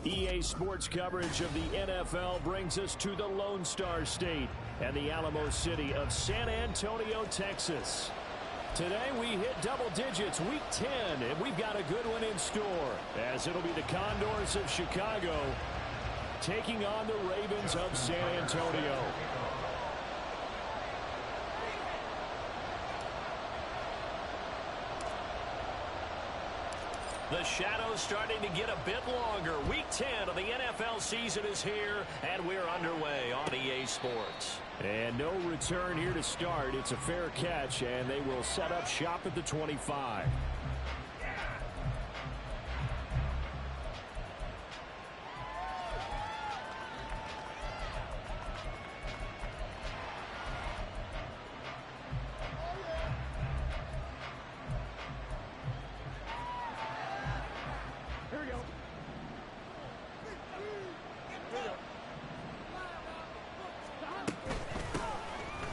EA Sports coverage of the NFL brings us to the Lone Star State and the Alamo City of San Antonio, Texas. Today we hit double digits, week 10, and we've got a good one in store, as it'll be the Condors of Chicago taking on the Ravens of San Antonio. The shadow's starting to get a bit longer. Week 10 of the NFL season is here, and we're underway on EA Sports. And no return here to start. It's a fair catch, and they will set up shop at the 25.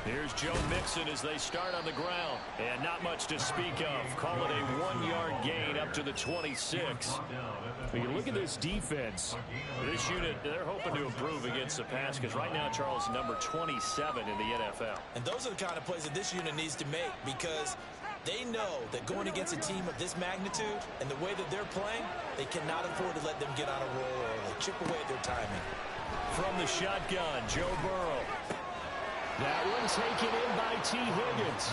Here's Joe Mixon as they start on the ground. And not much to speak of. Call it a 1-yard gain up to the 26. When you look at this defense, this unit, they're hoping to improve against the pass because right now, Charles, number 27 in the NFL. And those are the kind of plays that this unit needs to make because they know that going against a team of this magnitude and the way that they're playing, they cannot afford to let them get on a roll or chip away at their timing. From the shotgun, Joe Burrow. That one taken in by T. Higgins.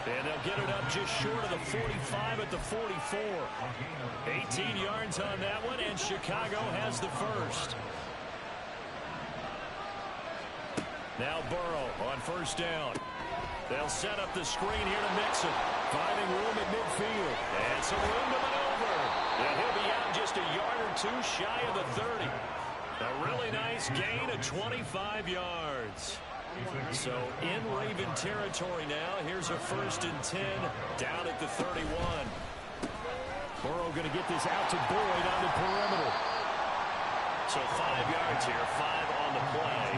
And they'll get it up just short of the 45 at the 44. 18 yards on that one, and Chicago has the first. Now Burrow on first down. They'll set up the screen here to Mixon. Finding room at midfield. And some room to maneuver. And he'll be out just a yard or two shy of the 30. A really nice gain of 25 yards. So in Raven territory now. Here's a 1st and 10 down at the 31. Burrow going to get this out to Boyd on the perimeter. So 5 yards here, 5 on the play.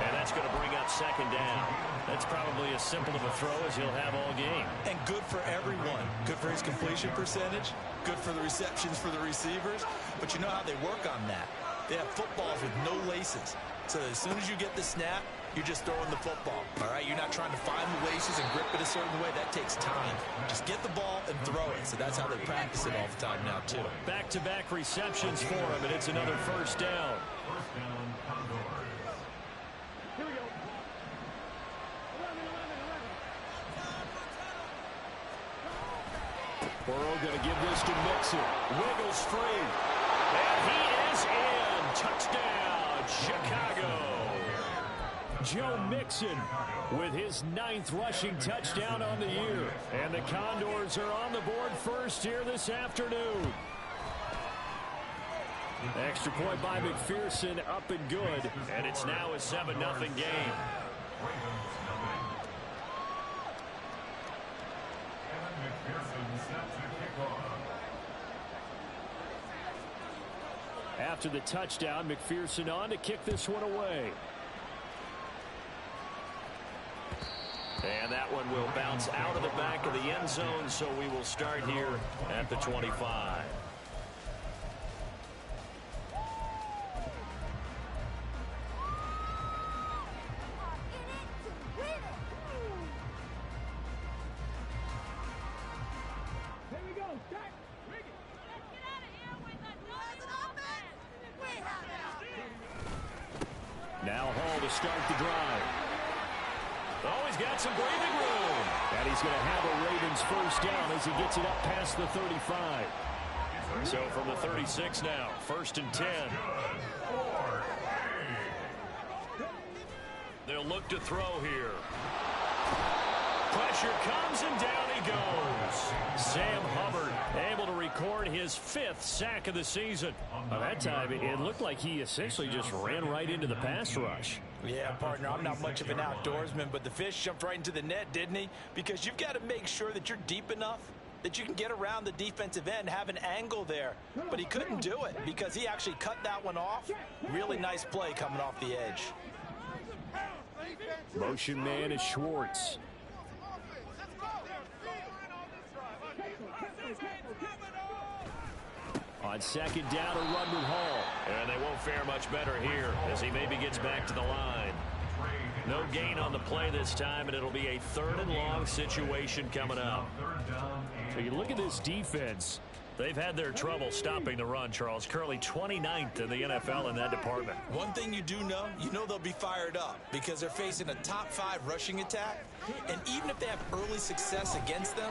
And that's going to bring up 2nd down. That's probably as simple of a throw as he'll have all game. And good for everyone. Good for his completion percentage. Good for the receptions for the receivers. But you know how they work on that. They have footballs with no laces. So as soon as you get the snap, you're just throwing the football. All right, you're not trying to find the laces and grip it a certain way. That takes time. Just get the ball and throw it. So that's how they practice it all the time now, too. Back-to-back receptions for him, and it's another 1st down. Here we go. 11. Burrow going to give this to Mixon. Wiggles free. And he is in. Touchdown, Chicago. Joe Mixon with his 9th rushing touchdown on the year. And the Condors are on the board first here this afternoon. Extra point by McPherson, up and good. And it's now a 7-0 game. After the touchdown, McPherson on to kick this one away. And that one will bounce out of the back of the end zone, so we will start here at the 25. Now Hall to start the drive. Oh, he's got some breathing room. And he's going to have a Ravens 1st down as he gets it up past the 35. So from the 36 now, 1st and 10. They'll look to throw here. Pressure comes and down he goes. Sam Hubbard able to record his 5th sack of the season. By that time, it looked like he essentially just ran right into the pass rush. Yeah, partner, I'm not much of an outdoorsman, but the fish jumped right into the net, didn't he? Because you've got to make sure that you're deep enough that you can get around the defensive end, have an angle there. But he couldn't do it because he actually cut that one off. Really nice play coming off the edge. Motion man is Schwartz. On second down, a run with Hall. And they won't fare much better here as he maybe gets back to the line. No gain on the play this time, and it'll be a 3rd and long situation coming up. So you look at this defense. They've had their trouble stopping the run, Charles. Currently 29th in the NFL in that department. One thing you do know, they'll be fired up because they're facing a top 5 rushing attack. And even if they have early success against them,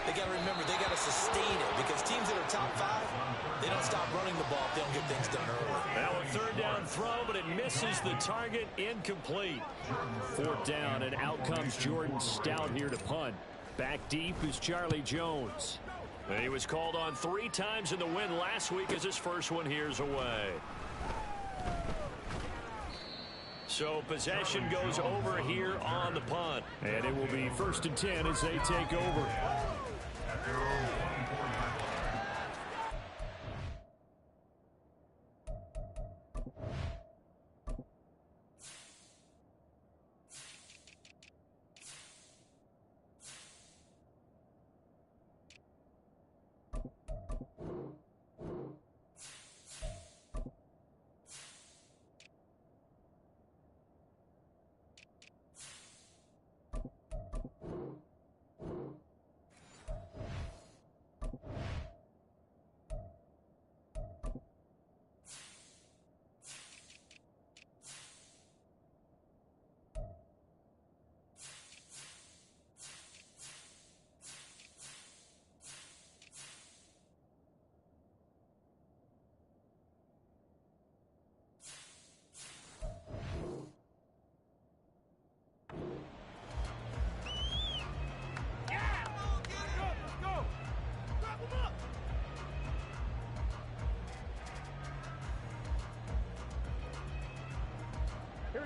they got to remember they got to sustain it because teams that are top 5, they don't stop running the ball if they don't get things done early. Now a 3rd down throw, but it misses the target. Incomplete. 4th down, and out comes Jordan Stout here to punt. Back deep is Charlie Jones. He was called on 3 times in the win last week as his first one here's away. So possession goes over here on the punt. And it will be 1st and 10 as they take over.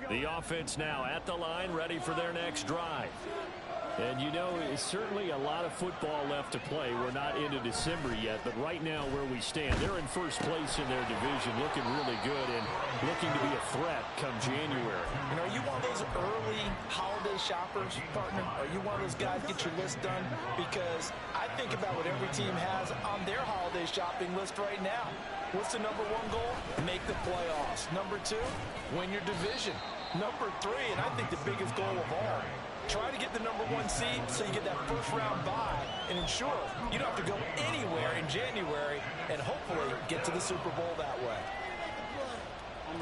The offense now at the line, ready for their next drive. And it's certainly a lot of football left to play. We're not into December yet, but right now where we stand, they're in first place in their division, looking really good and looking to be a threat come January. Are you one of those early holiday shoppers, partner? Are you one of those guys get your list done? Because I think about what every team has on their holiday shopping list right now. What's the #1 goal? Make the playoffs. #2, win your division. #3, and I think the biggest goal of all, try to get the #1 seed so you get that first-round bye and ensure you don't have to go anywhere in January and hopefully get to the Super Bowl that way.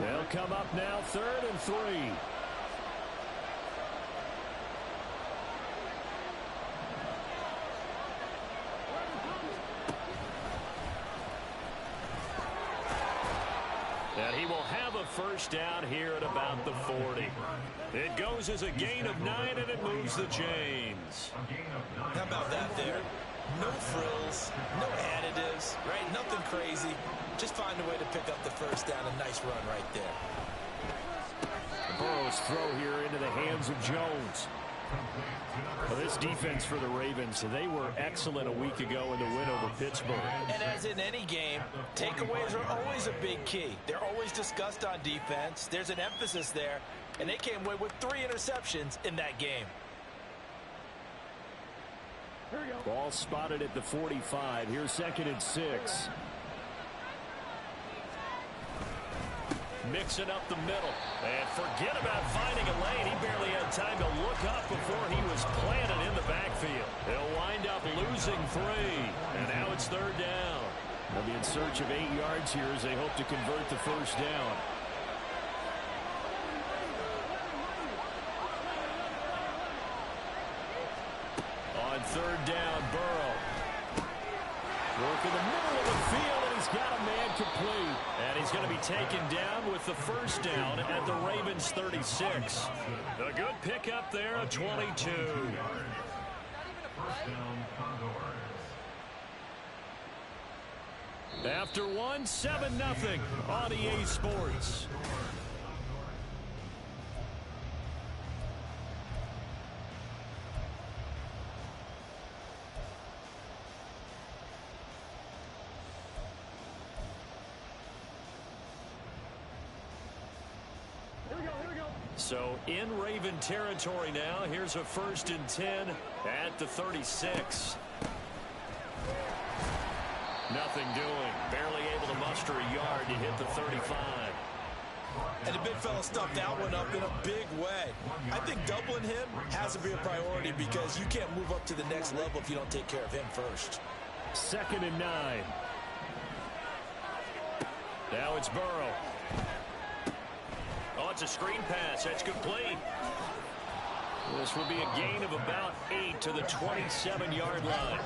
They'll come up now 3rd and 3. And he will have a first down here at about the 40. It goes as a gain of 9, and it moves the chains. How about that there? No frills, no additives, right? Nothing crazy. Just find a way to pick up the first down. A nice run right there. Burrow's throw here into the hands of Jones. Well, this defense for the Ravens, they were excellent a week ago in the win over Pittsburgh. And as in any game, takeaways are always a big key. They're always discussed on defense. There's an emphasis there, and they came away with 3 interceptions in that game. Ball spotted at the 45. Here's 2nd and 6. Mixing up the middle. And forget about finding a lane. He barely had time to look up before he was planted in the backfield. They'll wind up losing 3. And now it's 3rd down. They'll be in search of 8 yards here as they hope to convert the first down. On 3rd down, Burrow. Work in the middle of the field, and he's got a man complete. And he's going to be taken down with the first down at the Ravens 36. A good pickup there of 22. After 1, 7-0 on EA Sports. So in Raven territory now. Here's a 1st and 10 at the 36. Nothing doing. Barely able extra yard to hit the 35. And the big fella stuffed that one up in a big way. I think doubling him has to be a priority because you can't move up to the next level if you don't take care of him first. 2nd and 9. Now it's Burrow. Oh, it's a screen pass. That's complete. This will be a gain of about 8 to the 27-yard line.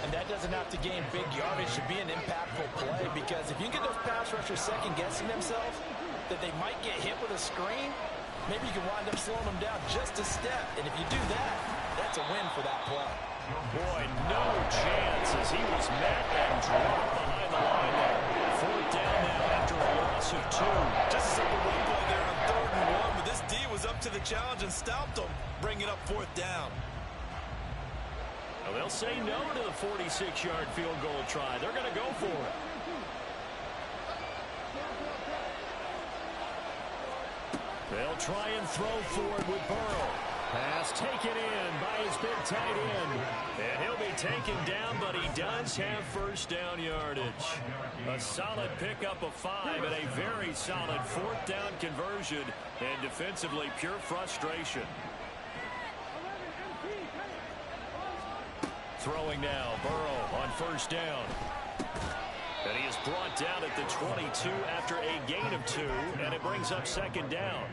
And that doesn't have to gain big yardage to be an impactful play, because if you can get those pass rushers second-guessing themselves that they might get hit with a screen, maybe you can wind up slowing them down just a step. And if you do that, that's a win for that play. Boy, no chance as he was met and dropped behind the line there. 4th down now after a loss of 2. Just a simple run play there on 3rd and 1, but this D was up to the challenge and stopped them, bringing up 4th down. Well, they'll say no to the 46-yard field goal try. They're going to go for it. They'll try and throw forward with Burrow. Pass taken in by his big tight end. And he'll be taken down, but he does have 1st down yardage. A solid pickup of 5 and a very solid 4th down conversion. And defensively, pure frustration. Throwing now, Burrow on 1st down. And he is brought down at the 22 after a gain of 2, and it brings up 2nd down.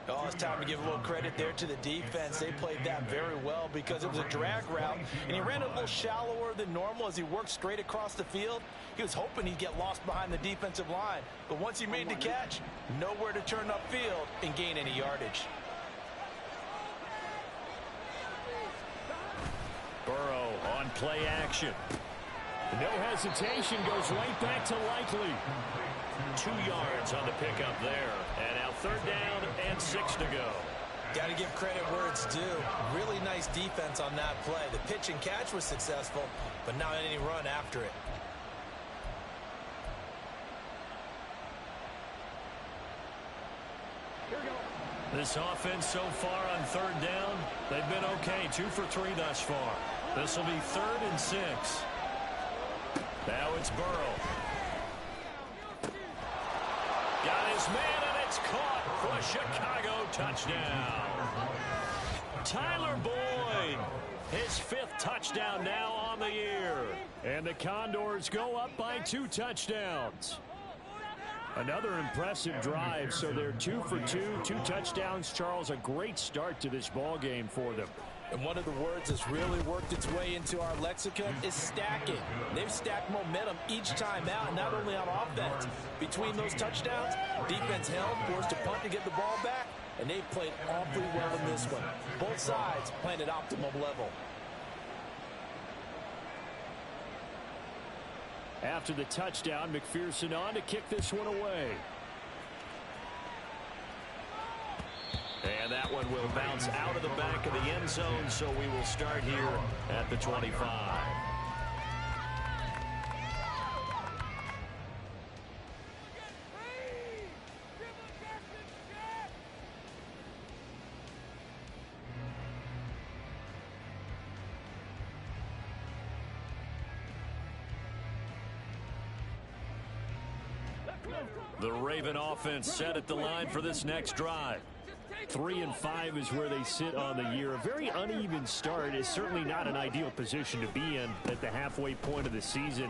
Oh, it's time to give a little credit there to the defense. They played that very well because it was a drag route, and he ran a little shallower than normal as he worked straight across the field. He was hoping he'd get lost behind the defensive line, but once he made the catch, nowhere to turn upfield and gain any yardage. Burrow on play action. No hesitation, goes right back to Likely. 2 yards on the pickup there. And now 3rd down and 6 to go. Got to give credit where it's due. Really nice defense on that play. The pitch and catch was successful, but not any run after it. This offense so far on 3rd down, they've been okay. 2 for 3 thus far. This will be 3rd and 6. Now it's Burrow. Got his man, and it's caught for a Chicago touchdown. Tyler Boyd, his 5th touchdown now on the year. And the Condors go up by 2 touchdowns. Another impressive drive, so they're 2 for 2, 2 touchdowns. Charles, a great start to this ball game for them. And one of the words that's really worked its way into our lexicon is stacking. They've stacked momentum each time out, not only on offense. Between those touchdowns, defense held, forced to punt to get the ball back, and they've played awfully well in this one. Both sides playing at optimum level. After the touchdown, McPherson on to kick this one away. And that one will bounce out of the back of the end zone, so we will start here at the 25. The Raven offense set at the line for this next drive. 3 and 5 is where they sit on the year. A very uneven start is certainly not an ideal position to be in at the halfway point of the season.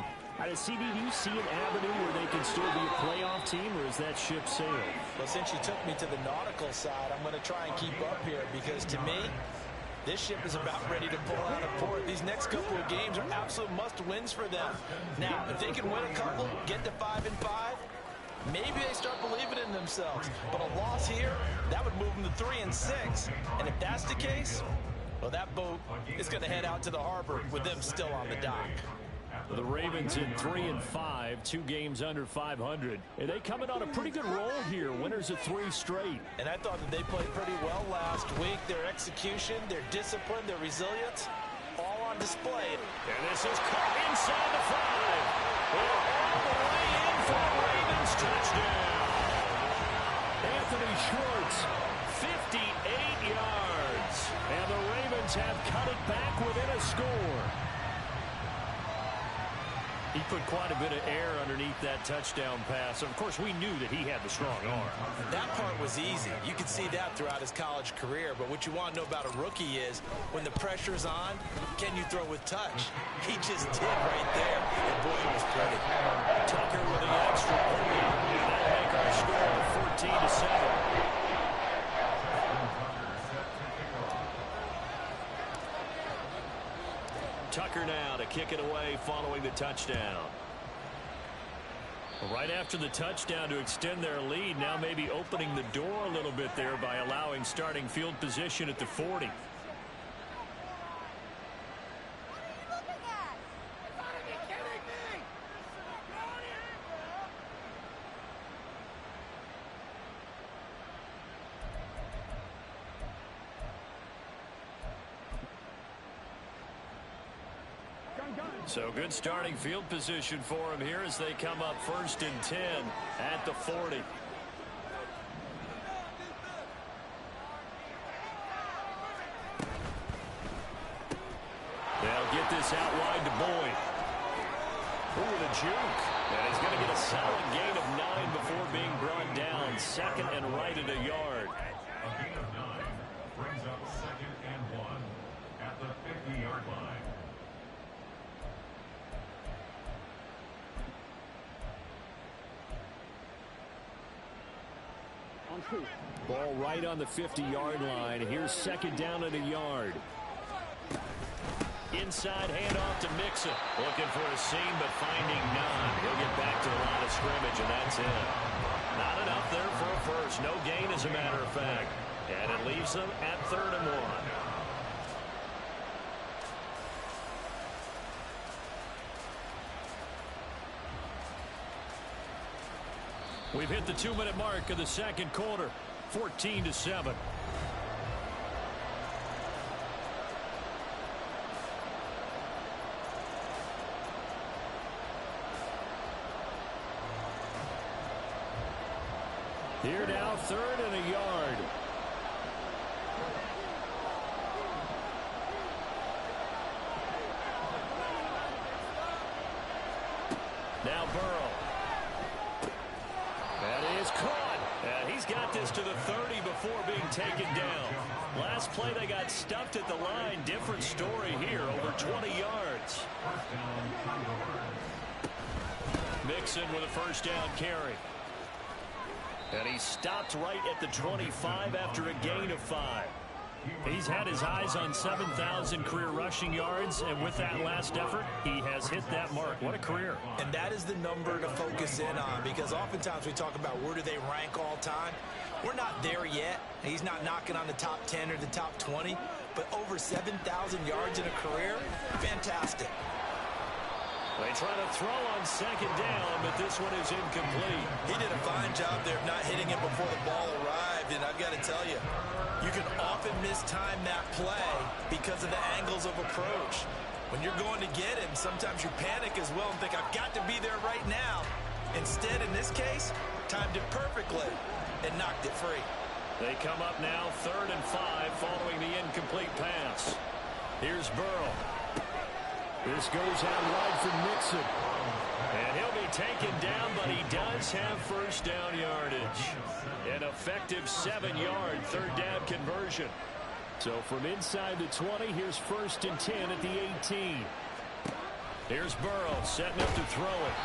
CD, do you see an avenue where they can still be a playoff team, or is that ship sailed? Well, since you took me to the nautical side, I'm going to try and keep up here because to me, this ship is about ready to pull out of port. These next couple of games are absolute must-wins for them. Now, if they can win a couple, get to 5 and 5, maybe they start believing in themselves. But a loss here, that would move them to 3 and 6. And if that's the case, well, that boat is going to head out to the harbor with them still on the dock. The Ravens in 3 and 5, 2 games under 500. And they coming on a pretty good roll here, winners of 3 straight. And I thought that they played pretty well last week. Their execution, their discipline, their resilience, all on display. And this is caught inside the 5. All the way in for the Ravens touchdown. Anthony Schwartz, 58 yards. And the Ravens have cut it back within a score. He put quite a bit of air underneath that touchdown pass. Of course, we knew that he had the strong arm. That part was easy. You could see that throughout his college career. But what you want to know about a rookie is when the pressure's on, can you throw with touch? He just did right there. And boy, it was pretty. Tucker with the extra point. And that'll make our score 14-7. Tucker now to kick it away following the touchdown. Right after the touchdown to extend their lead, now maybe opening the door a little bit there by allowing starting field position at the 40. So good starting field position for him here as they come up 1st and 10 at the 40. They'll get this out wide to Boyd. Ooh, the juke. And he's going to get a solid gain of 9 before being brought down. 2nd and right at a yard. A gain of 9 brings up 2nd and 1 at the 50-yard line. Ball right on the 50-yard line. Here's 2nd down and a yard. Inside handoff to Mixon. Looking for a seam, but finding none. He'll get back to the line of scrimmage, and that's it. Not enough there for a first. No gain, as a matter of fact. And it leaves them at 3rd and 1. We've hit the 2-minute mark of the 2nd quarter. 14-7. Here now, 3rd and a yard. Now Burrow. That is caught. And he's got this to the 30 before being taken down. Last play they got stuffed at the line. Different story here. Over 20 yards. Mixon with a 1st down carry. And he stopped right at the 25 after a gain of 5. He's had his eyes on 7,000 career rushing yards, and with that last effort, he has hit that mark. What a career. And that is the number to focus in on, because oftentimes we talk about where do they rank all time. We're not there yet. He's not knocking on the top 10 or the top 20, but over 7,000 yards in a career, fantastic. They try to throw on 2nd down, but this one is incomplete. He did a fine job there of not hitting it before the ball arrived, and I've got to tell you, you can often mistime that play because of the angles of approach. When you're going to get him, sometimes you panic as well and think, I've got to be there right now. Instead, in this case, timed it perfectly and knocked it free. They come up now 3rd and 5 following the incomplete pass. Here's Burrow. This goes out wide for Mixon. And he'll be taken down, but he does have 1st down yardage. An effective 7-yard 3rd down conversion. So from inside the 20, here's 1st and 10 at the 18. Here's Burrow setting up to throw it.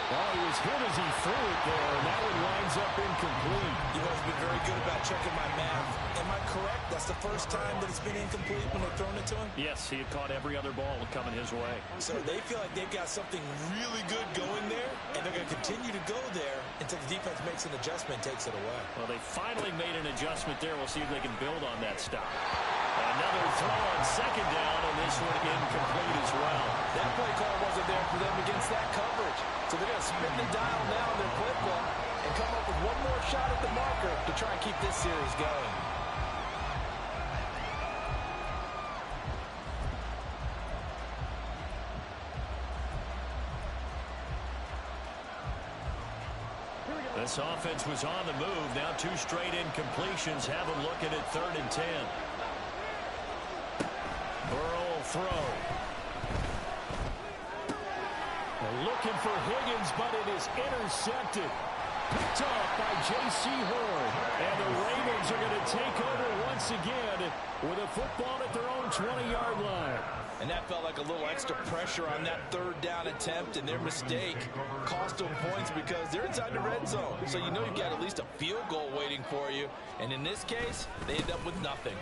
Oh, he was hit as he threw it there, and that one winds up incomplete. You guys have been very good about checking my math. Am I correct? That's the first time that it's been incomplete when they've thrown it to him? Yes, he had caught every other ball coming his way. So they feel like they've got something really good going there, and they're going to continue to go there until the defense makes an adjustment and takes it away. Well, they finally made an adjustment there. We'll see if they can build on that stop. Another throw on 2nd down, and this one incomplete as well. That play call wasn't there for them against that coverage. So they're going to spin the dial now in their playbook and come up with one more shot at the marker to try and keep this series going. This offense was on the move. Now 2 straight incompletions have them looking at 3rd and 10. Burrow will throw. Well, look looking for Higgins, but it is intercepted. Picked off by J.C. Horn. And the Ravens are going to take over once again with a football at their own 20-yard line. And that felt like a little extra pressure on that third down attempt, and their mistake cost them points because they're inside the red zone. So you know you've got at least a field goal waiting for you. And in this case, they end up with nothing.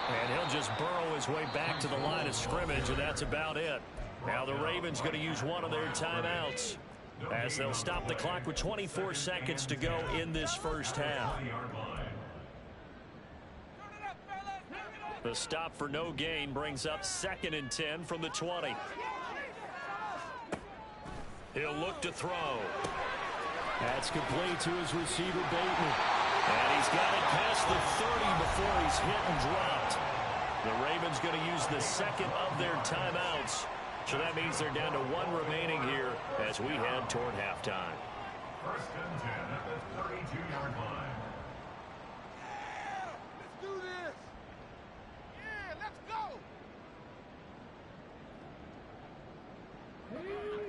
And he'll just burrow his way back to the line of scrimmage, and that's about it. Now the Ravens going to use one of their timeouts as they'll stop the clock with 24 seconds to go in this first half. The stop for no gain brings up 2nd and 10 from the 20. He'll look to throw. That's complete to his receiver, Bateman. And he's got it past the 30 before he's hit and dropped. The Ravens going to use the second of their timeouts. So that means they're down to 1 remaining here as we head toward halftime. 1st and 10 at the 32-yard line. Let's do this. Yeah, let's go.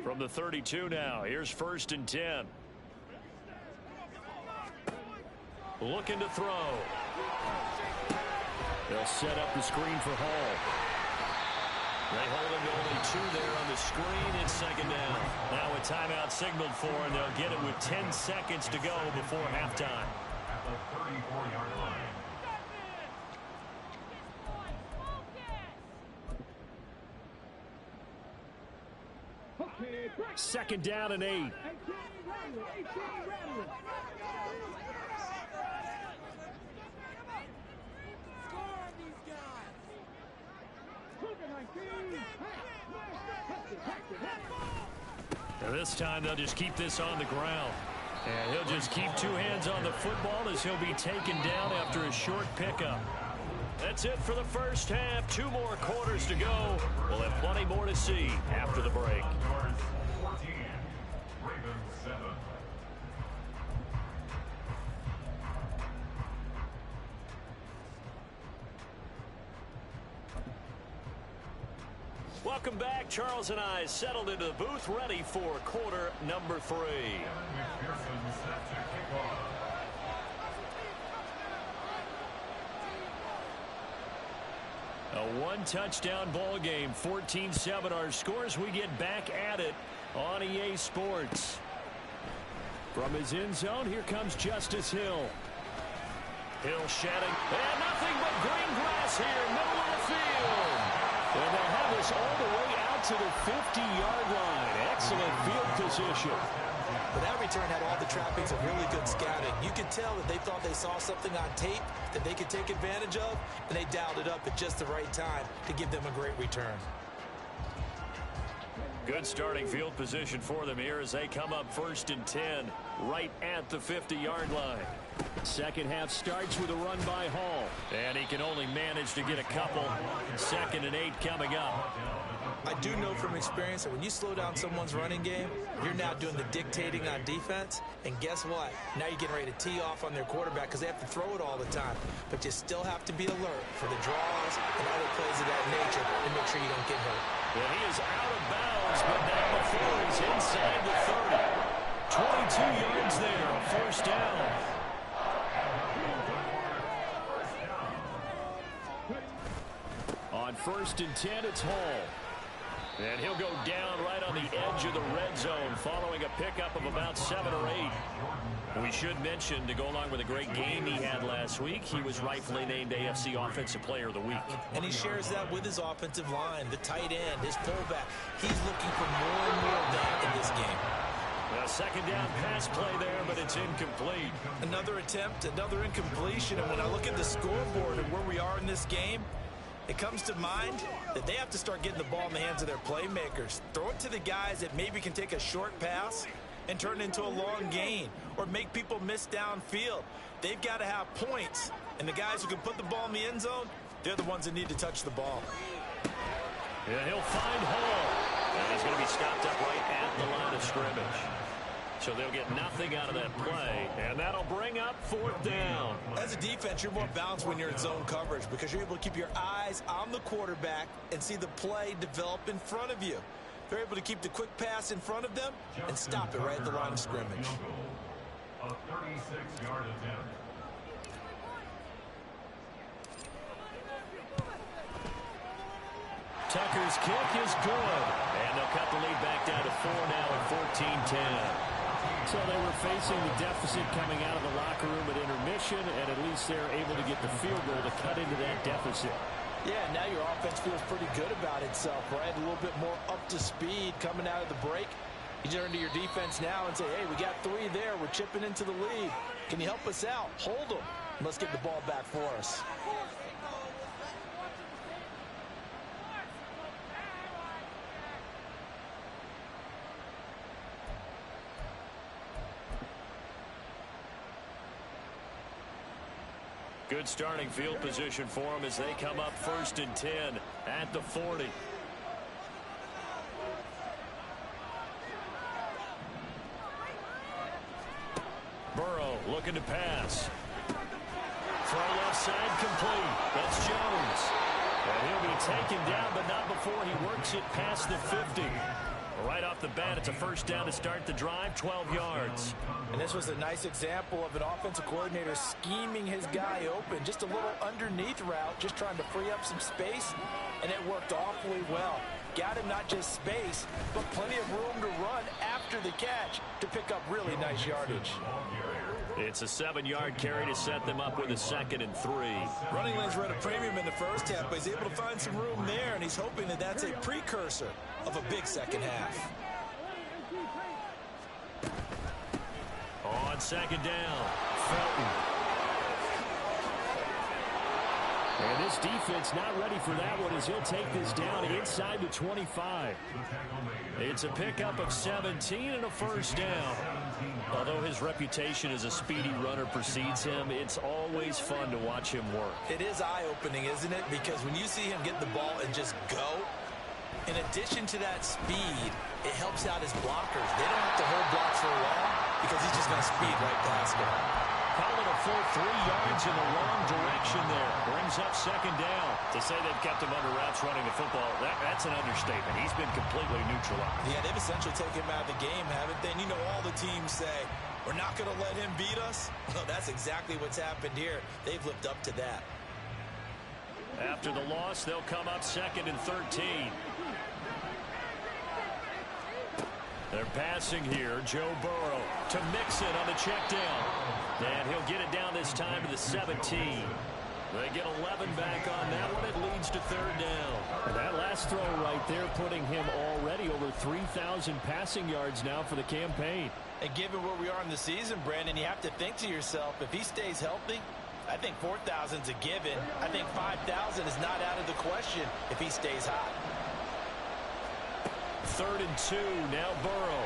From the 32 now, here's 1st and 10. Looking to throw. They'll set up the screen for Hall. They hold him to only 2 there on the screen. It's 2nd down. Now a timeout signaled for, and they'll get it with 10 seconds to go before halftime. At the 34-yard line. 2nd down and 8. And this time they'll just keep this on the ground. And he'll just keep 2 hands on the football as he'll be taken down after a short pickup. That's it for the first half. 2 more quarters to go. We'll have plenty more to see after the break. Condors 14, Ravens 7. Welcome back. Charles and I settled into the booth, ready for quarter number 3. McPherson set to kick off. A 1-touchdown ball game, 14-7 our scores. We get back at it on EA Sports. From his end zone, here comes Justice Hill. Hill shedding, and nothing but green grass here, middle of the field. And they'll have this all the way out to the 50-yard line. Excellent field position. But that return had all the trappings of really good scouting. You could tell that they thought they saw something on tape that they could take advantage of, and they dialed it up at just the right time to give them a great return. Good starting field position for them here as they come up 1st and 10 right at the 50-yard line. Second half starts with a run by Hall, and he can only manage to get a couple. 2nd and 8 coming up. I do know from experience that when you slow down someone's running game, you're now doing the dictating on defense. And guess what? Now you're getting ready to tee off on their quarterback because they have to throw it all the time. But you still have to be alert for the draws and other plays of that nature to make sure you don't get hurt. Well, he is out of bounds, but now before he's inside the 30. 22 yards there, a 1st down. On 1st and 10, it's Hall. And he'll go down right on the edge of the red zone following a pickup of about 7 or 8. We should mention, to go along with a great game he had last week, he was rightfully named AFC Offensive Player of the Week. And he shares that with his offensive line, the tight end, his fullback. He's looking for more and more of that in this game. A 2nd down pass play there, but it's incomplete. Another attempt, another incompletion. And when I look at the scoreboard and where we are in this game, it comes to mind that they have to start getting the ball in the hands of their playmakers. Throw it to the guys that maybe can take a short pass and turn it into a long gain or make people miss downfield. They've got to have points. And the guys who can put the ball in the end zone, they're the ones that need to touch the ball. Yeah, he'll find Hall. And he's going to be stopped up right at the line of scrimmage. So they'll get nothing out of that play, and that'll bring up 4th down. As a defense, you're more balanced when you're in zone coverage because you're able to keep your eyes on the quarterback and see the play develop in front of you. They're able to keep the quick pass in front of them and stop it right at the line of scrimmage. A 36-yard attempt. Tucker's kick is good. And they'll cut the lead back down to 4 now at 14-10. So they were facing the deficit coming out of the locker room at intermission, and at least they're able to get the field goal to cut into that deficit. Yeah, now your offense feels pretty good about itself, right? A little bit more up to speed coming out of the break. You turn to your defense now and say, hey, we got 3 there. We're chipping into the lead. Can you help us out? Hold them. Let's get the ball back for us. Good starting field position for them as they come up 1st and 10 at the 40. Burrow looking to pass. Throw left side complete. That's Jones. And he'll be taken down, but not before he works it past the 50. Right off the bat, it's a first down to start the drive, 12 yards. And this was a nice example of an offensive coordinator scheming his guy open. Just a little underneath route, just trying to free up some space, and it worked awfully well. Got him not just space, but plenty of room to run after the catch to pick up really nice yardage. It's a 7-yard carry to set them up with a 2nd and 3. Running lanes were at a premium in the first half, but he's able to find some room there, and he's hoping that that's a precursor of a big second half. On 2nd down, Felton. And this defense not ready for that one as he'll take this down inside the 25. It's a pickup of 17 and a first down. Although his reputation as a speedy runner precedes him, it's always fun to watch him work. It is eye-opening, isn't it? Because when you see him get the ball and just go, in addition to that speed, it helps out his blockers. They don't have to hold blocks for long because he's just going to speed right past them. Call it a full 3 yards in the wrong direction there. Brings up 2nd down. To say they've kept him under wraps running the football, that's an understatement. He's been completely neutralized. Yeah, they've essentially taken him out of the game, haven't they? And you know all the teams say, we're not going to let him beat us. Well, that's exactly what's happened here. They've lived up to that. After the loss, they'll come up 2nd and 13. They're passing here. Joe Burrow to Mixon on the check down. And he'll get it down this time to the 17. They get 11 back on that one. It leads to 3rd down. And that last throw right there putting him already over 3,000 passing yards now for the campaign. And given where we are in the season, Brandon, you have to think to yourself, if he stays healthy, I think 4,000 is a given. I think 5,000 is not out of the question if he stays hot. 3rd and 2, now Burrow.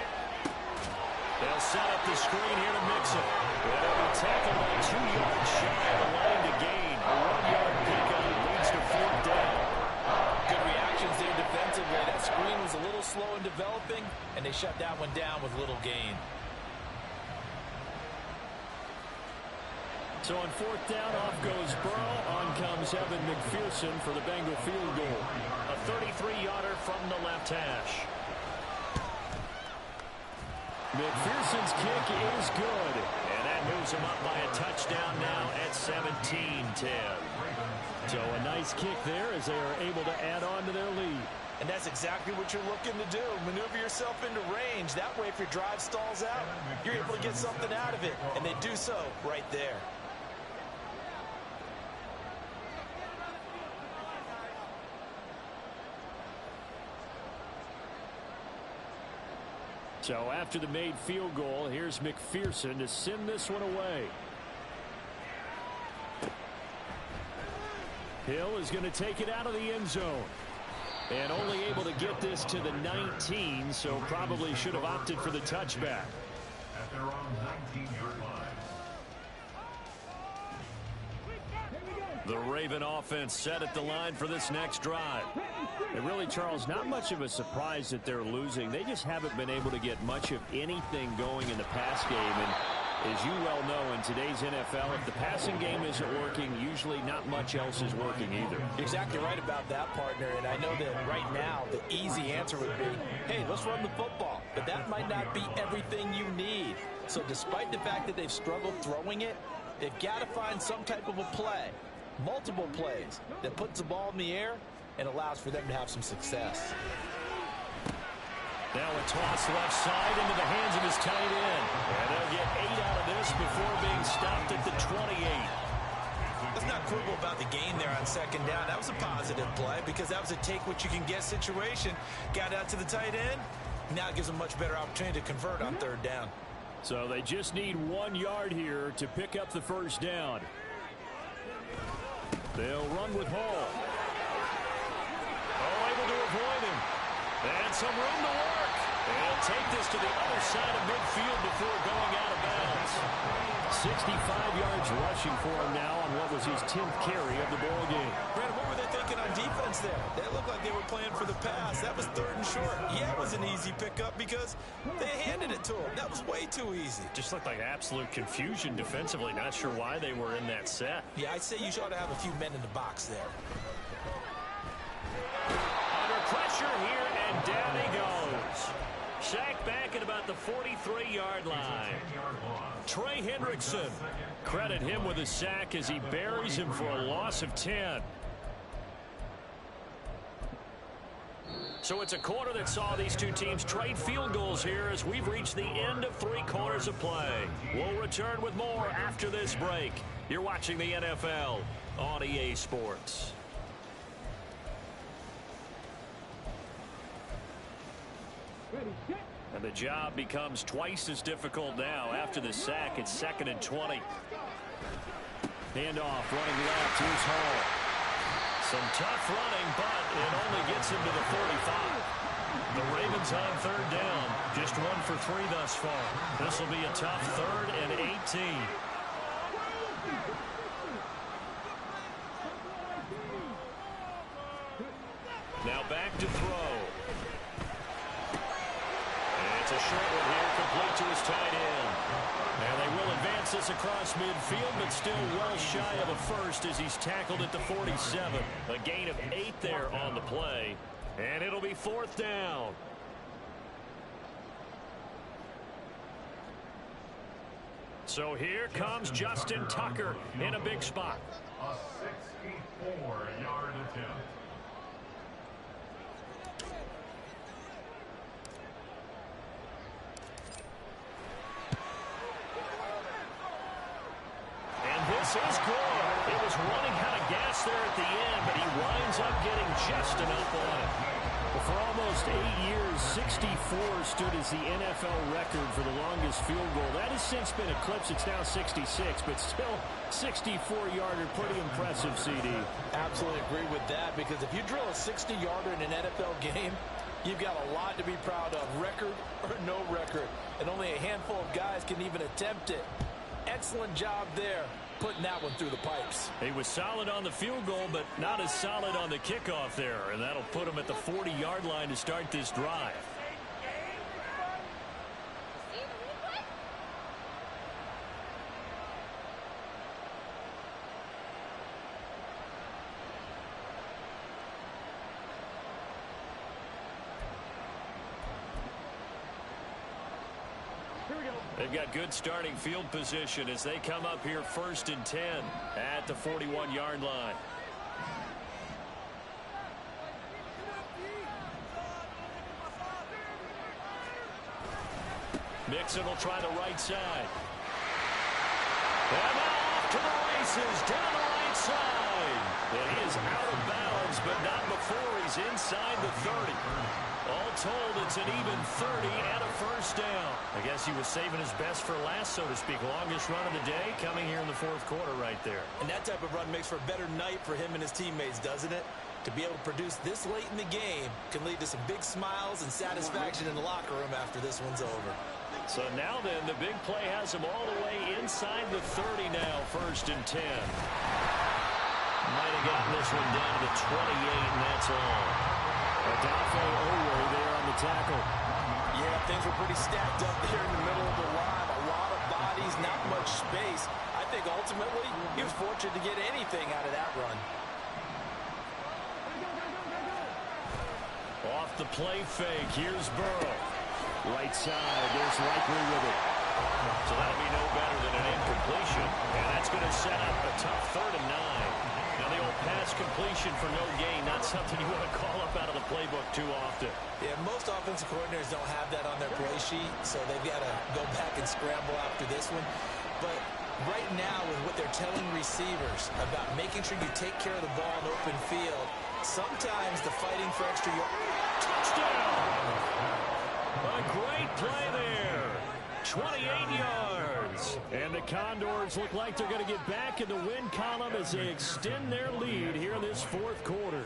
They'll set up the screen here to Mixon. They'll be tackled on 2 yards shy of the line to gain. A 1-yard pickup leads to 4th down. Good reactions there defensively. That screen was a little slow in developing, and they shut that one down with little gain. So on 4th down, off goes Burrow. On comes Evan McPherson for the Bengal field goal. A 33-yarder from the left hash. McPherson's kick is good. And that moves him up by a touchdown now at 17-10. So a nice kick there as they are able to add on to their lead. And that's exactly what you're looking to do. Maneuver yourself into range. That way, if your drive stalls out, you're able to get something out of it. And they do so right there. So after the made field goal, here's McPherson to send this one away. Hill is going to take it out of the end zone. And only able to get this to the 19, so probably should have opted for the touchback. At their own 19-yard line. The Raven offense set at the line for this next drive. And really, Charles, not much of a surprise that they're losing. They just haven't been able to get much of anything going in the pass game. And As you well know, in today's NFL, if the passing game isn't working, usually not much else is working either. You're exactly right about that, partner. And I know that right now the easy answer would be, hey, let's run the football. But that might not be everything you need. So despite the fact that they've struggled throwing it, they've got to find some type of a play, multiple plays, that puts the ball in the air and allows for them to have some success. Now a toss left side into the hands of his tight end. And they'll get 8 out of this before being stopped at the 28. Let's not quibble about the gain there on second down. That was a positive play because that was a take-what-you-can-get situation. Got out to the tight end. Now it gives them a much better opportunity to convert on third down. So they just need 1 yard here to pick up the first down. They'll run with Hall. Oh, able to avoid him. And some room to work. And take this to the other side of midfield before going out of bounds. 65 yards rushing for him now on what was his 10th carry of the ball game. Brandon, what were they thinking on defense there? They looked like they were playing for the pass. That was third and short. Yeah, it was an easy pickup because they handed it to him. That was way too easy. Just looked like absolute confusion defensively. Not sure why they were in that set. Yeah, I'd say you ought to have a few men in the box there. Under pressure here, and down he goes. Sacked back at about the 43-yard line. Trey Hendrickson. Credit him with a sack as he buries him for a loss of 10. So it's a quarter that saw these two teams trade field goals here as we've reached the end of 3 quarters of play. We'll return with more after this break. You're watching the NFL on EA Sports. And the job becomes twice as difficult now. After the sack, it's 2nd and 20. Handoff, running left. Here's Hall. Some tough running, but it only gets him to the 45. The Ravens on third down. Just 1 for 3 thus far. This will be a tough 3rd and 18. Now back to throw. It's a short one here, complete to his tight end. And they will advance this across midfield, but still well shy of a first as he's tackled at the 47. A gain of 8 there on the play. And it'll be 4th down. So here comes Justin Tucker in a big spot. A 64-yard attempt. This is good. It was running out of gas there at the end, but he winds up getting just enough on it. Well, for almost 8 years, 64 stood as the NFL record for the longest field goal. That has since been eclipsed. It's now 66, but still 64-yarder. Pretty impressive, CD. Absolutely agree with that, because if you drill a 60-yarder in an NFL game, you've got a lot to be proud of, record or no record. And only a handful of guys can even attempt it. Excellent job there, putting that one through the pipes. He was solid on the field goal, but not as solid on the kickoff there. And that'll put him at the 40-yard line to start this drive. They've got good starting field position as they come up here 1st and 10 at the 41-yard line. Mixon will try the right side. And now off to the races down the right side. And he is out of bounds, but not before he's inside the 30. All told, it's an even 30 and a first down. I guess he was saving his best for last, so to speak. Longest run of the day coming here in the 4th quarter right there. And that type of run makes for a better night for him and his teammates, doesn't it? To be able to produce this late in the game can lead to some big smiles and satisfaction in the locker room after this one's over. So now then, the big play has him all the way inside the 30 now, 1st and 10. Might have gotten this one down to the 28, and that's all. Adolfo Owe there on the tackle. Yeah, things were pretty stacked up there in the middle of the line. A lot of bodies sees not much space. I think ultimately he was fortunate to get anything out of that run. Off the play fake, here's Burrow. Right side, there's Likely with it. So that'll be no better than an incompletion, and that's going to set up a tough 3rd and 9. Now the old pass completion for no gain, not something you want to call up out of the playbook too often. Yeah, most offensive coordinators don't have that on their play sheet, so they've got to go back and scramble after this one. But right now, with what they're telling receivers about making sure you take care of the ball in open field, sometimes the fighting for extra yards. Touchdown! A great play there. 28 yards. And the Condors look like they're going to get back in the win column as they extend their lead here in this 4th quarter.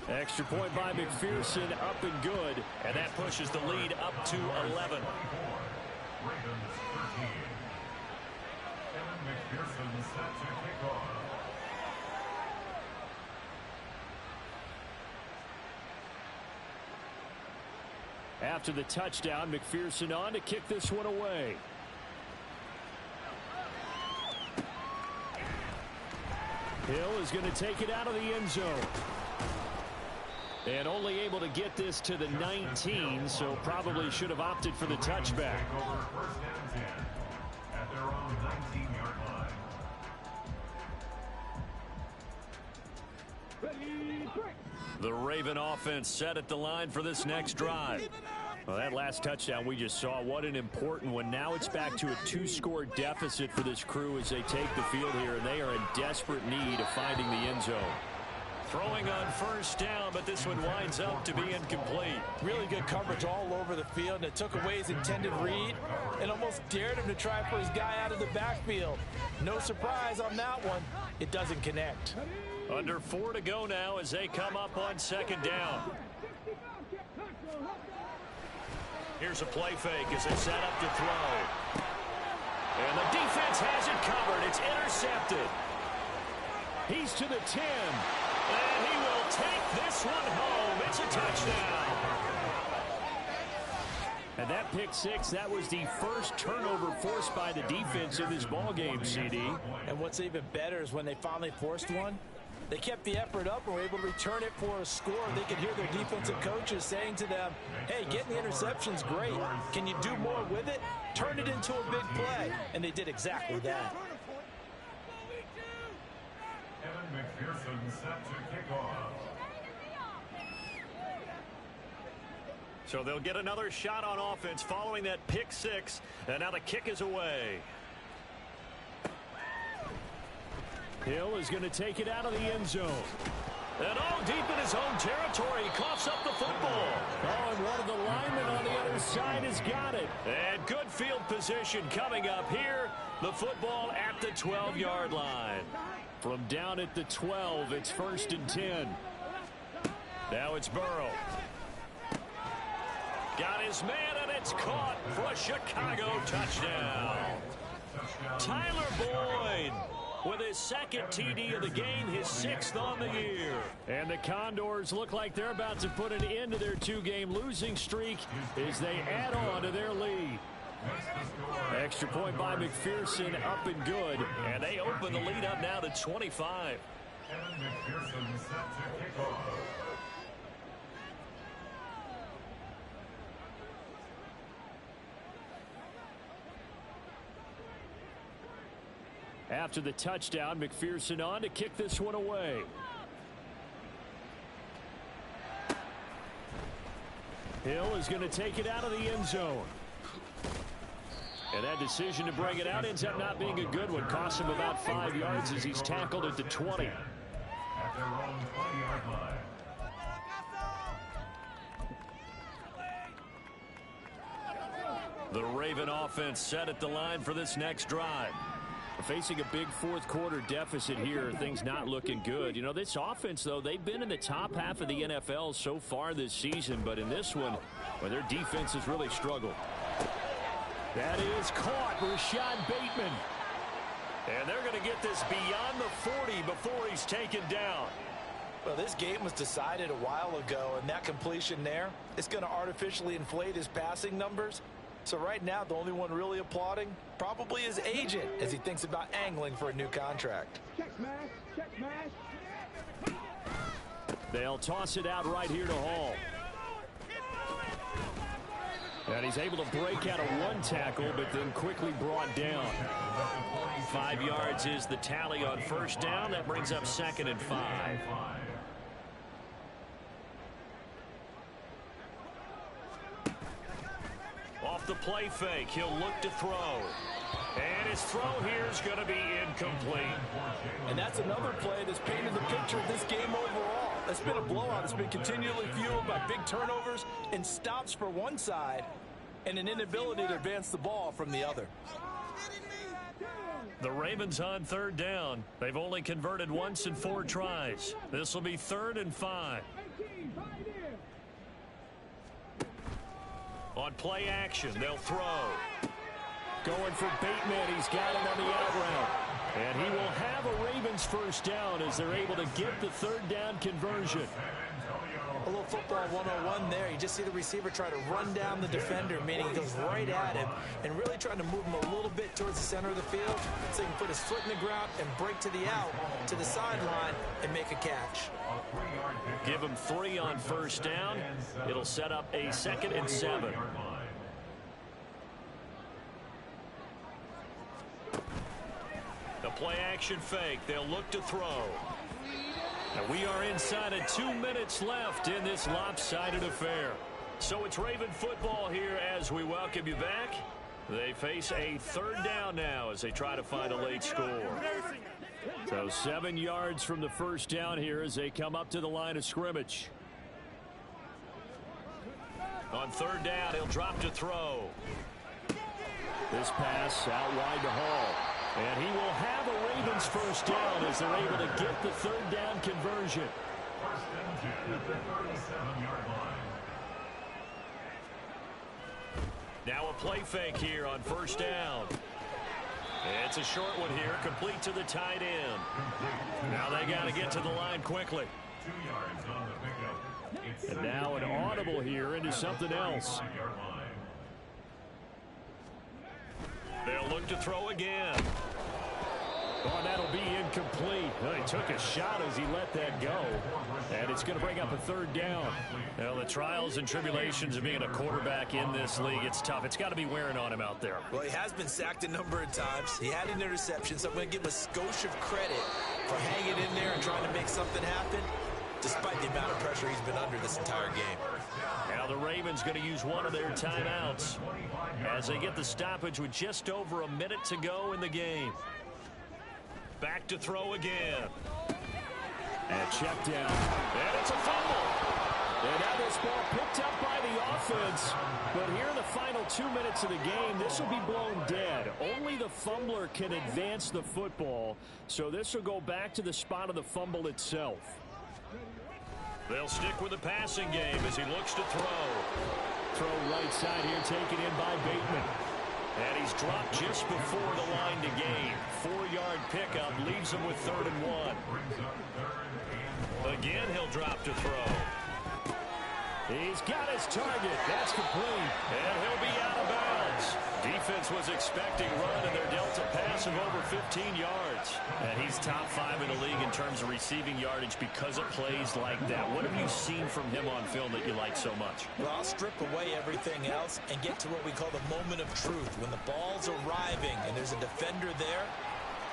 Extra point by McPherson, up and good. And that pushes the lead up to 11. Ravens 13. Kevin McPherson set to kick off. After the touchdown, McPherson on to kick this one away. Hill is going to take it out of the end zone. And only able to get this to the 19, so probably should have opted for the touchback. Take over 1st and 10 at their own 19-yard line. The Raven offense set at the line for this next drive. Well, that last touchdown we just saw, what an important one. Now it's back to a 2-score deficit for this crew as they take the field here, and they are in desperate need of finding the end zone. Throwing on 1st down, but this one winds up to be incomplete. Really good coverage all over the field, and it took away his intended read and almost dared him to try for his guy out of the backfield. No surprise on that one. It doesn't connect. Under 4 to go now as they come up on 2nd down. Here's a play fake as they set up to throw. And the defense has it covered. It's intercepted. He's to the 10. And he will take this one home. It's a touchdown. And that pick 6, that was the first turnover forced by the defense in this ballgame, CD. And what's even better is when they finally forced one, they kept the effort up and were able to return it for a score. They could hear their defensive coaches saying to them, hey, getting the interception's great. Can you do more with it? Turn it into a big play. And they did exactly that. Kevin McPherson set to kick off. So they'll get another shot on offense following that pick 6. And now the kick is away. Hill is going to take it out of the end zone. And all deep in his own territory, he coughs up the football. Oh, and one of the linemen on the other side has got it. And good field position coming up here. The football at the 12-yard line. From down at the 12, it's 1st and 10. Now it's Burrow. Got his man, and it's caught for a Chicago touchdown. Tyler Boyd with his 2nd TD of the game, his 6th on the year. And the Condors look like they're about to put an end to their 2-game losing streak as they add on to their lead. Extra point by McPherson, up and good. And they open the lead up now to 25. Kevin McPherson set to kick off. After the touchdown, McPherson on to kick this one away. Hill is going to take it out of the end zone. And that decision to bring it out ends up not being a good one. Costs him about 5 yards as he's tackled at the 20. At their own 20-yard line. The Raven offense set at the line for this next drive. Facing a big 4th quarter deficit here, things not looking good. You know, this offense, though, they've been in the top half of the NFL so far this season, but in this one, well, their defense has really struggled. That is caught, Rashad Bateman. And they're going to get this beyond the 40 before he's taken down. Well, this game was decided a while ago, and that completion there is going to artificially inflate his passing numbers. So right now, the only one really applauding probably his agent as he thinks about angling for a new contract. Check smash, check smash. They'll toss it out right here to Hall. And he's able to break out of one tackle, but then quickly brought down. 5 yards is the tally on first down. That brings up 2nd and 5. Off the play fake, he'll look to throw. And his throw here is going to be incomplete. And that's another play that's painted the picture of this game overall. It's been a blowout. It's been continually fueled by big turnovers and stops for one side and an inability to advance the ball from the other. The Ravens on 3rd down. They've only converted once in 4 tries. This will be 3rd and 5. On play action, they'll throw. Going for Bateman. He's got him on the out route. And he will have a Ravens first down as they're able to get the 3rd down conversion. A little football 101 there. You just see the receiver try to run down the defender, meaning he goes right at him and really trying to move him a little bit towards the center of the field so he can put his foot in the ground and break to the out, to the sideline, and make a catch. Give him 3 on first down. It'll set up a 2nd and 7. The play action fake. They'll look to throw. And we are inside of 2 minutes left in this lopsided affair. So it's Raven football here as we welcome you back. They face a 3rd down now as they try to find a late score. So 7 yards from the first down here as they come up to the line of scrimmage. On 3rd down, he'll drop to throw. This pass out wide to Hall. And he will have a Ravens first down as they're able to get the 3rd down conversion. First and 10 at the 37-yard line. Now a play fake here on first down. It's a short one here, complete to the tight end. Now they got to get to the line quickly. 2 yards on the pickup. And now an audible here into something else. They'll look to throw again. Oh, that'll be incomplete. Well, he took a shot as he let that go. And it's going to bring up a 3rd down. Well, the trials and tribulations of being a quarterback in this league, it's tough. It's got to be wearing on him out there. Well, he has been sacked a number of times. He had an interception, so I'm going to give him a skosh of credit for hanging in there and trying to make something happen, despite the amount of pressure he's been under this entire game. Now the Ravens going to use one of their timeouts as they get the stoppage with just over a minute to go in the game. Back to throw again. And check down. And it's a fumble. And now this ball picked up by the offense. But here in the final 2 minutes of the game, this will be blown dead. Only the fumbler can advance the football. So this will go back to the spot of the fumble itself. They'll stick with the passing game as he looks to throw. Throw right side here, taken in by Bateman. And he's dropped just before the line to gain. 4-yard pickup leaves him with 3rd and 1. Again, he'll drop to throw. He's got his target. That's complete. And he'll be out of bounds. Defense was expecting run, and they're dealt a pass of over 15 yards. And he's top 5 in the league in terms of receiving yardage because of plays like that. What have you seen from him on film that you like so much? Well, I'll strip away everything else and get to what we call the moment of truth. When the ball's arriving and there's a defender there.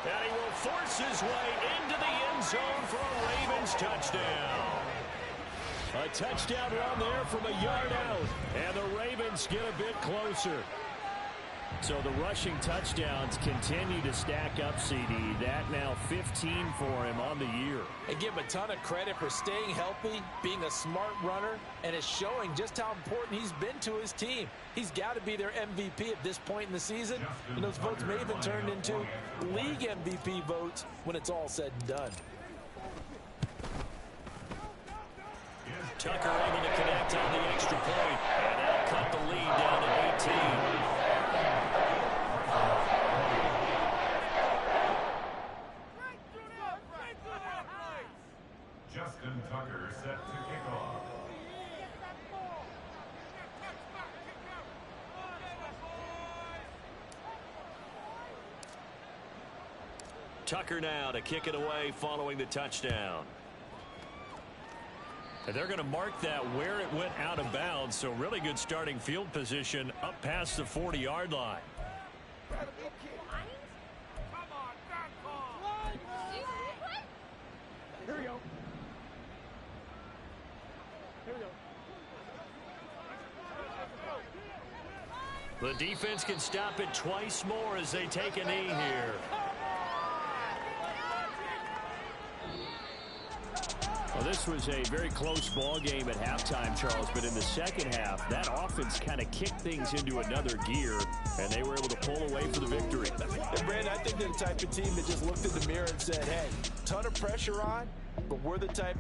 And he will force his way into the end zone for a Ravens touchdown. A touchdown run there from a yard out. And the Ravens get a bit closer. So the rushing touchdowns continue to stack up, CD. That now 15 for him on the year. I give him a ton of credit for staying healthy, being a smart runner, and it's showing just how important he's been to his team. He's got to be their MVP at this point in the season. And those votes may even turn into league MVP votes when it's all said and done. Tucker able to connect on the extra point. And that'll cut the lead down to 18. Justin Tucker now to kick it away following the touchdown. And they're going to mark that where it went out of bounds, so really good starting field position up past the 40-yard line. Here we go. Here we go. The defense can stop it twice more as they take a knee here. Well, this was a very close ball game at halftime, Charles, but in the second half, that offense kind of kicked things into another gear, and they were able to pull away for the victory. And Brandon, I think they're the type of team that just looked in the mirror and said, hey, ton of pressure on, but we're the type of